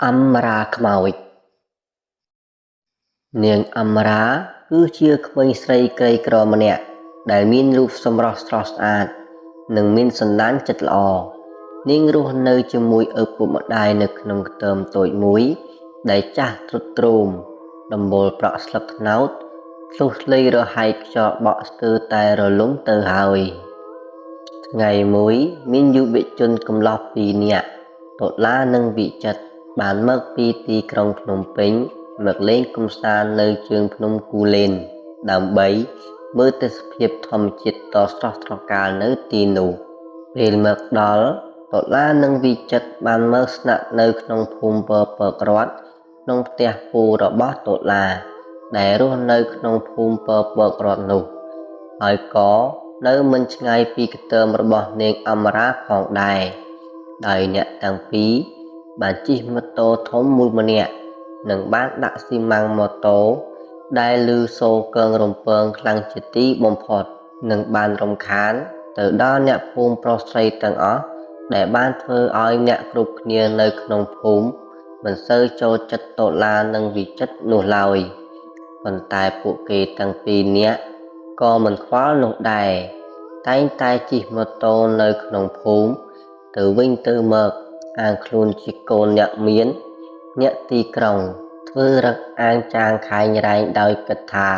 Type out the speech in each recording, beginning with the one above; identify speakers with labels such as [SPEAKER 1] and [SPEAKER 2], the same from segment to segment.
[SPEAKER 1] អម្រាខ្មោចនាងអម្រាគឺជាក្មេងស្រីក្រីក្រម្នាក់ដែលមានរូបសម្រស់ស្រស់ស្អាតនិងមានសន្តានចិត្តល្អនាងរស់នៅជាមួយឪពុកម្ដាយនៅក្នុងខ្ទមតូចមួយដែលចាស់ទ្រុឌទ្រោមដំបូលប្រក់ស្លឹកត្នោតធ្លុះធ្លេររហែកខ្យល់បក់ស្ទើរតែរលំទៅហើយថ្ងៃមួយមានយុវជនកំឡោះពីរនាក់តុលានិងវិចិត្របានមកពីទីក្រុងភ្នំពេញមកលេងកម្សាន្តនៅជើងភ្នំគូលែនដើម្បីមើលទេសភាពធម្មជាតិដ៏ស្រស់ត្រកាលនៅទីនោះពេលមកដល់តុលានិងវិចិត្របានមកស្នាក់នៅក្នុងភូមិពពករដ្ឋក្នុងផ្ទះពូរបស់តុលាដែលរស់នៅក្នុងភូមិពពករដ្ឋនោះហើយក៏នៅមិនឆ្ងាយពីខ្ទមរបស់នាងអម្រាផងដែរដោយអ្នកទាំងពីរបានជិះម៉ូតូធំមួយម្នាក់និងបានដាក់ស៊ីម៉ាំងម៉ូតូដែលឮសូរកឹងរំពងខ្លាំងជាទីបំផុតនិងបានរំខានទៅដល់អ្នកភូមិប្រុសស្រីទាំងអស់ដែលបានធ្វើឲ្យអ្នកគ្រប់គ្នានៅក្នុងភូមិមិនសូវចូលចិត្តតុលានិងវិចិត្រនោះឡើយប៉ុន្តែពួកគេទាំងពីរនាក់ក៏មិនខ្វល់នោះដែរតែងតែជិះម៉ូតូនៅក្នុងភូមិទៅវិញទៅមកអាងខ្លួនជាកូនអ្នកមានអ្នកទីក្រុងធ្វើរឹកអាងចាងខែងរែងដោយគិតថា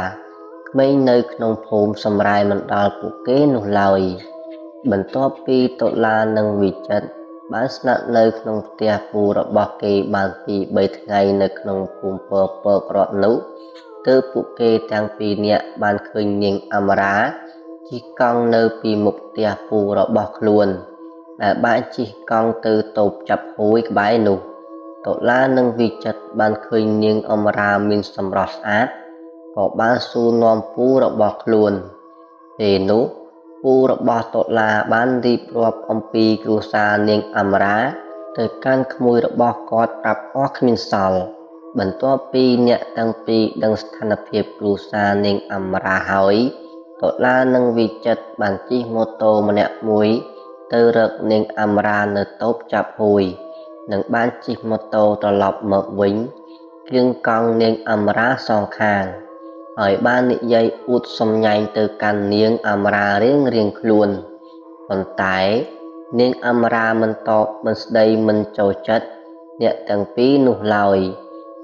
[SPEAKER 1] ក្មេងនៅក្នុងភូមិសម្រាយមិនដល់ពួកគេនោះឡើយបន្ទាប់ពីតុលានិងវិចិត្របានស្នាក់នៅក្នុងផ្ទះពូរបស់គេបានពី3ថ្ងៃនៅក្នុងភូមិពពករដ្ឋនោះទើបពួកគេទាំងពីរនាក់បានឃើញនាងអម្រាជិះកង់នៅពីមុខផ្ទះពូរបស់ខ្លួនដែលបានជិះកង់ទៅតូបចាប់ហួយក្បែរនោះតុលានិងវិចិត្របានឃើញនាងអម្រាមានសម្រស់ស្អាតក៏បានសួរនាំពូរបស់ខ្លួនពេលនោះពូរបស់តុលាបានរៀបរាប់អំពីគ្រួសារនាងអម្រាទៅកាន់ក្មួយរបស់គាត់ប្រាប់អស់គ្មានសល់បន្ទាប់ពីអ្នកទាំងពីរដឹងស្ថានភាពគ្រួសារនាងអម្រាហើយតុលានិងវិចិត្របានជិះម៉ូតូម្នាក់មួយទៅរកនាងអម្រានៅតូបចាប់ហួយនិងបានជិះម៉ូតូត្រឡប់មកវិញគ្រឿងកង់នាងអម្រាសងខាងហើយបាននិយាយអួតសំញែងទៅកាន់នាងអម្រារៀងខ្លួនប៉ុន្តែនាងអម្រាមិនតបមិនស្ដីមិនចូលចិត្តអ្នកទាំងពីរនោះឡើយ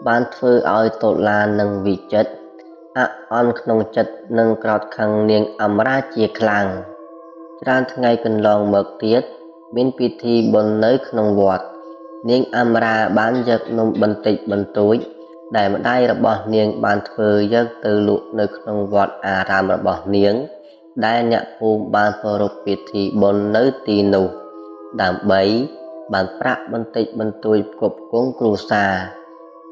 [SPEAKER 1] បានធ្វើឲ្យតុលានិងវិចិត្រអាក់អន់ក្នុងចិត្តនិងក្រោធខឹងនាងអម្រាជាខ្លាំងច្រើនថ្ងៃកន្លងមកទៀតមានពិធីបុណ្យនៅក្នុងវត្តនាងអម្រាបានយកនំបន្តិចបន្តួចដែលម្ដាយរបស់នាងបានធ្វើយកទៅលក់នៅក្នុងវត្តអារាមរបស់នាងដែលអ្នកភូមិបានប្រារព្ធពិធីបុណ្យនៅទីនោះដើម្បីបានប្រាក់បន្តិចបន្តួចផ្គត់ផ្គង់គ្រួសារ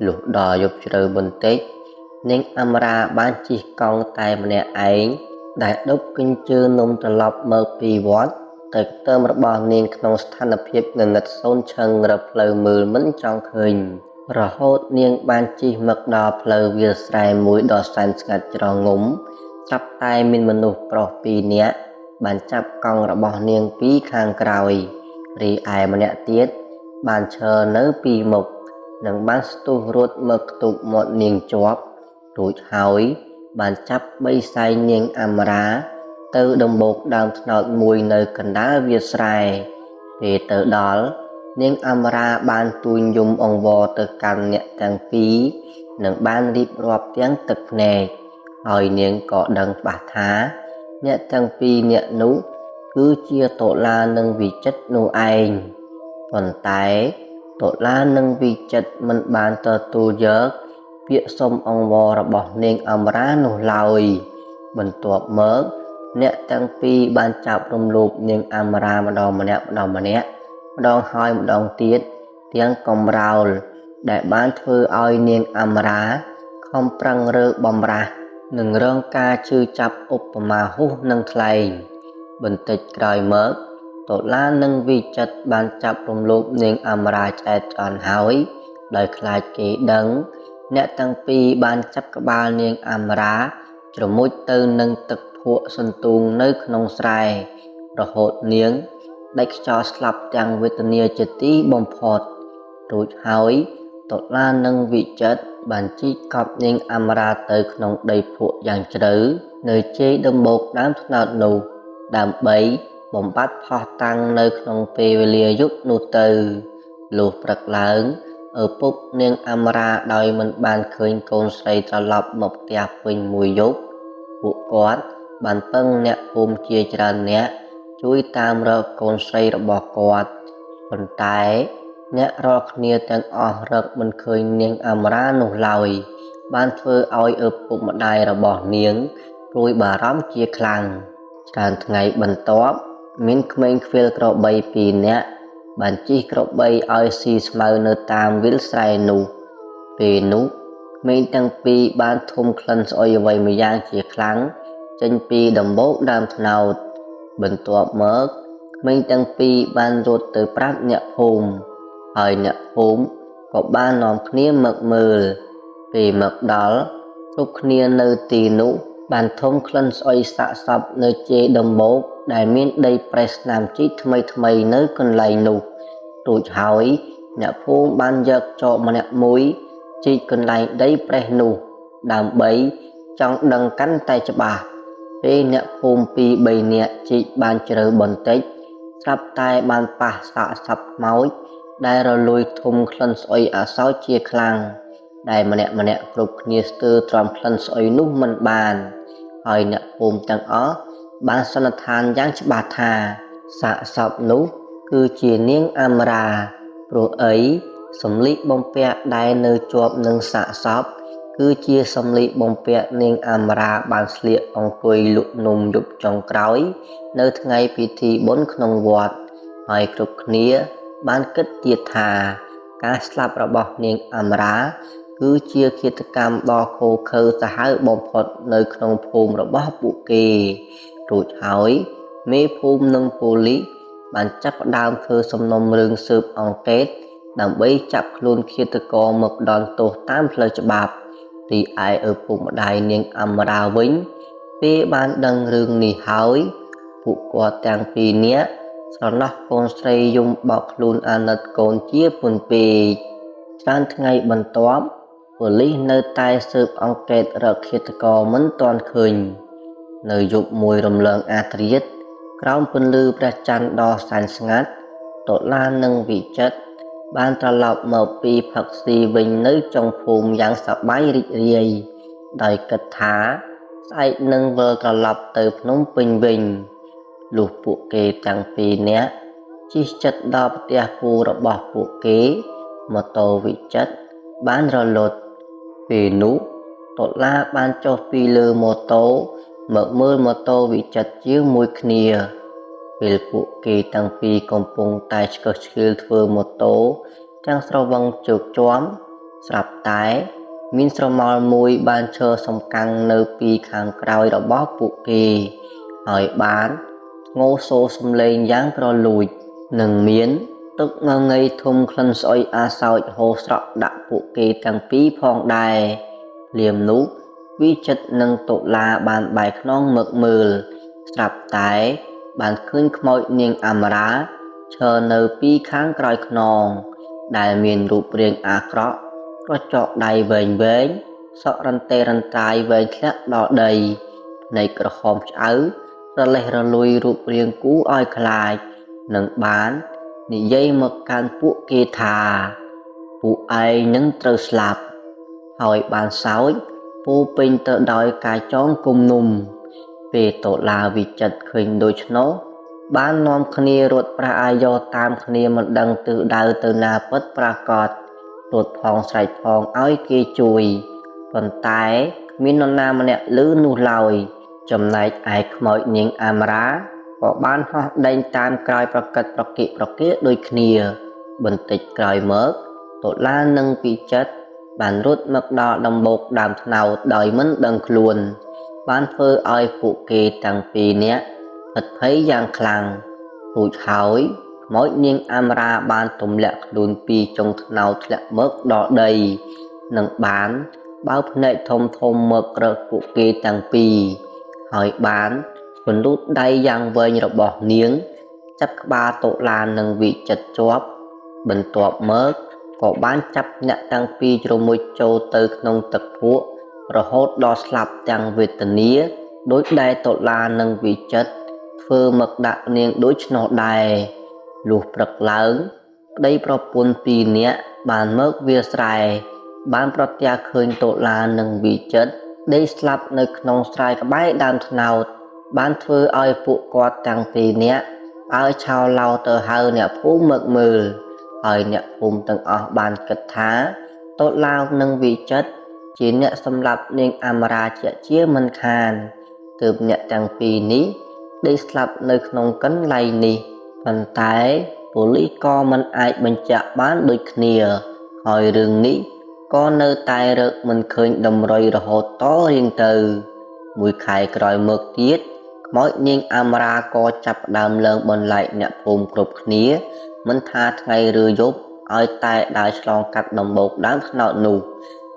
[SPEAKER 1] លុះដល់យប់ជ្រៅបន្តិចនាងអម្រាបានជិះកង់តែម្នាក់ឯងដែលដប់កញ្ជើនំត្រឡប់មកពីវត្តទៅខ្ទមរបស់នាងក្នុងស្ថានភាពងងឹតសូន្យឈឹងរកផ្លូវមើលមិនចង់ឃើញរហូតនាងបានជិះមកដល់ផ្លូវវាលស្រែមួយដ៏សែនស្ងាត់ជ្រងំស្រាប់តែមានមនុស្សប្រុស2នាក់បានចាប់កង់របស់នាងពីខាងក្រោយរីឯម្នាក់ទៀតបានឈរនៅពីមុខនិងបានស្ទុះរត់មកខ្ទប់មាត់នាងជាប់រួចហើយបានចាប់បីសែងនាងអម្រាទៅដំបូកដើមត្នោតមួយនៅកណ្ដាលវាលស្រែពេលទៅដល់នាងអម្រាបានទូញយំអង្វរទៅកាន់អ្នកទាំងពីរនិងបានរៀបរាប់ទាំងទឹកភ្នែកហើយនាងក៏ដឹងច្បាស់ថាអ្នកទាំងពីរនាក់នោះគឺជាតុលានិងវិចិត្រនោះឯងប៉ុន្តែតុលានិងវិចិត្រមិនបានទទួលយកពាក្យសុំអង្វររបស់នាងអម្រានោះឡើយបន្ទាប់មកអ្នកទាំងពីរបានចាប់រំលោភនាងអម្រាម្ដងម្នាក់ម្ដងហើយម្ដងទៀតទាំងកំរោលដែលបានធ្វើឲ្យនាងអម្រាខំប្រឹងរើបំរាស់និងរងការឈឺចាប់ឧបមាហុសនឹងថ្លែងបន្តិចក្រោយមកតុលានិងវិចិត្របានចាប់រំលោភនាងអម្រាឆ្អែតឆ្អន់ហើយដោយខ្លាចគេដឹងអ្នកទាំងពីរបានចាប់ក្បាលនាងអម្រាជ្រមុជទៅនឹងទឹកភក់សន្ទូងនៅក្នុងស្រែរហូតនាងដាច់ខ្យល់ស្លាប់ទាំងវេទនាជាទីបំផុតរួចហើយ តុលានិងវិចិត្របានជីកកប់នាងអមរាទៅក្នុងដីភក់យ៉ាងជ្រៅនៅជ័យដំបូកដើមត្នោតនោះដើម្បីបំបត្តិផោះតាំងនៅក្នុងពេលវេលាយប់នោះទៅលុះព្រឹកឡើងឪពុកនាងអមរាដោយមិនបានឃើញកូនស្រីត្រឡប់មកផ្ទះវិញមួយយប់ពួកគាត់បានពឹងអ្នកភូមិជាច្រើនអ្នកជួយតាមរកកូនស្រីរបស់គាត់ប៉ុន្តែអ្នករាល់គ្នាទាំងអស់រកមិនឃើញនាងអមរានោះឡើយបានធ្វើឲ្យឪពុកម្ដាយរបស់នាងព្រួយបារម្ភជាខ្លាំងច្រើនថ្ងៃបន្ទាប់មានក្មេងខ្វៀលក្របីពីរនាក់បានជិះក្របីឲ្យស៊ីស្មៅនៅតាមវាលស្រែនោះពេលនោះក្មេងទាំងពីរបានធំក្លិនស្អុយអ្វីម្យ៉ាងជាខ្លាំងចេញពីដំបូកដើមត្នោតបន្ទាប់មកក្មេងទាំងពីរបានរត់ទៅប្រាប់អ្នកភូមិហើយអ្នកភូមិក៏បាននាំគ្នាមកមើលពេលមកដល់គ្រប់គ្នានៅទីនោះបានធំក្លិនស្អុយសាកសពនៅជេរដំបូកដែលមានដីប្រេះស្នាមជីកថ្មីនៅកន្លែងនោះរួចហើយអ្នកភូមិបានយកចបម្នាក់មួយជីកកន្លែងដីប្រេះនោះដើម្បីចង់ដឹងកាន់តែច្បាស់ពេលអ្នកភូមិពីរបីនាក់ជីកបានជ្រៅបន្តិចស្រាប់តែបានប៉ះសាកសពខ្មោចដែលរលួយធំក្លិនស្អុយអសោចជាខ្លាំងដែលម្នាក់គ្រប់គ្នាស្ទើរទ្រាំក្លិនស្អុយនោះមិនបានហើយអ្នកភូមិទាំងអស់បានសន្និដ្ឋានយ៉ាងច្បាស់ថាសាកសពនោះគឺជានាងអមរាព្រោះអីសម្លៀកបំពាក់ដែលនៅជាប់នឹងសាកសពគឺជាសម្លៀកបំពាក់នាងអមរាបានស្លៀកអង្គុយលក់នំយប់ចុងក្រោយនៅថ្ងៃពិធីបុណ្យក្នុងវត្តហើយគ្រប់គ្នាបានគិតទៀតថាការស្លាប់របស់នាងអមរាគឺជាឃាតកម្មដ៏ឃោរឃៅសាហាវបំផុតនៅក្នុងភូមិរបស់ពួកគេរួចហើយមេភូមិនិងប៉ូលីសបានចាប់ផ្ដើមធ្វើសំណុំរឿងស៊ើបអង្កេតដើម្បីចាប់ខ្លួនឃាតករមកដណ្ដទោសតាមផ្លូវច្បាប់ទីឯឪពុកម្ដាយនាងអមរាវិញពេលបានដឹងរឿងនេះហើយពួកគាត់ទាំងពីរនាក់ស្រណោះកូនស្រីយំបោកខ្លួនអាណិតកូនជាពន់ពេកច្រើនថ្ងៃបន្ទាប់ប៉ូលីសនៅតែស៊ើបអង្កេតរកឃាតករមិនទាន់ឃើញនៅយប់មួយរំលងអាធ្រាត្រក្រោមពន្លឺព្រះច័ន្ទដ៏សែនស្ងាត់តុលានិងវិចិត្របានត្រឡប់មកពីផឹកស៊ីវិញនៅចុងភូមិយ៉ាងសប្បាយរីករាយដោយគិតថាស្អែកនឹងវិលត្រឡប់ទៅភ្នំពេញវិញលុះពួកគេទាំងពីរនាក់ជិះចិត្តដល់ផ្ទះគូរបស់ពួកគេម៉ូតូវិចិត្របានរលត់ពេលនោះតុលាបានចុះពីលើម៉ូតូមកមើលម៉ូតូវិចិត្រជាមួយគ្នាពេលពួកគេទាំងពីរកំពុងតែឆ្កឹះឆ្កៀលធ្វើម៉ូតូទាំងស្រវឹងជោគជាំស្រាប់តែមានស្រមោលមួយបានឈរសំកាំងនៅពីខាងក្រោយរបស់ពួកគេហើយបានងោសូរសំឡេងយ៉ាងក្រលួចនិងមានទឹកងងឹយធំក្លិនស្អុយអាសោចហូរស្រក់ដាក់ពួកគេទាំងពីរផងដែរភ្លាមនោះវិចិត្រនិងតុលាបានបែរខ្នងមកមើលស្រាប់តែបានឃើញខ្មោចនាងអមរាឈរនៅពីខាងក្រោយខ្នងដែលមានរូបរាងអាក្រក់ក្រចកដៃវែងសក់រន្ទេរន្តាយវែងធ្លាក់ដល់ដីភ្នែកក្រហមឆ្អៅរលេះរលួយរូបរាងគួរឲ្យខ្លាចនឹងបាននិយាយមកកាន់ពួកគេថាពួកឯងនឹងត្រូវស្លាប់ហើយបានសោចពោពេញទៅដោយការចងគំនុំពេលតុលាវិចិត្រឃើញដូច្នោះបាននាំគ្នារត់ប្រះអាយ៉តាមគ្នាមិនដឹងទិសដៅទៅណាពិតប្រាកដរត់ផងស្រែកផងឲ្យគេជួយប៉ុន្តែគ្មាននរណាម្នាក់ឮនោះឡើយចំណែកឯខ្មោចនាងអមរាក៏បានហោះដេញតាមក្រោយប្រកិតប្រគិប្រគៀដូចគ្នាបន្តិចក្រោយមកតុលានិងវិចិត្របានរត់មកដល់ដំបូកដើមត្នោតដោយមិនដឹងខ្លួនបានធ្វើឲ្យពួកគេទាំងពីរនាក់ភិតភ័យយ៉ាងខ្លាំងរួចហើយខ្មោចនាងអមរាបានទម្លាក់ខ្លួនពីចុងត្នោតធ្លាក់មកដល់ដីនិងបានបើកភ្នែកធំមករកពួកគេទាំងពីរហើយបានពន្លូតដៃយ៉ាងវែងរបស់នាងចាប់ក្បាលតុលានិងវិចិត្រជាប់បន្ទាប់មក ក៏បានចាប់អ្នកទាំងពីរជ្រមុជចូលទៅក្នុងទឹកភក់រហូតដល់ស្លាប់ទាំងវេទនាដោយដែលតុលានិងវិចិត្រធ្វើមកដាក់នាងដូច្នោះដែរលុះព្រឹកឡើងប្តីប្រពន្ធពីរនាក់បានមកវាលស្រែបានប្រទះឃើញតុលានិងវិចិត្រដេកស្លាប់នៅក្នុងស្រែក្បែរដើមត្នោតបានធ្វើឲ្យពួកគាត់ទាំងពីរនាក់ឲ្យឆោឡោទៅហៅអ្នកភូមិមកមើលហើយអ្នកភូមិទាំងអស់បានគិតថាតុលានិងវិចិត្រជាអ្នកសម្លាប់នាងអមរាជាមិនខានទើបអ្នកទាំងពីរនេះដេកស្លាប់នៅក្នុងកន្លែងនេះប៉ុន្តែប៉ូលីសក៏មិនអាចបញ្ជាក់បានដូចគ្នាហើយរឿងនេះក៏នៅតែរកមិនឃើញដំរុយរហូតតរៀងទៅមួយខែក្រោយមកទៀតខ្មោចនាងអមរាក៏ចាប់ផ្ដើមលើងបន្លែកអ្នកភូមិគ្រប់គ្នាមិនថាថ្ងៃឬយប់ឲ្យតែដើរឆ្លងកាត់ដំបូកដើមត្នោតនោះ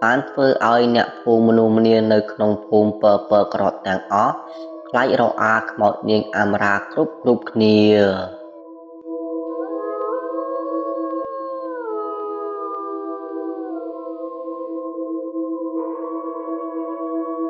[SPEAKER 1] បានធ្វើឲ្យអ្នកភូមិមនុស្សម្នានៅក្នុងភូមិពើក្រត់ទាំងអស់ខ្លាចរអាខ្មោចនាងអមរាគ្រប់គ្នា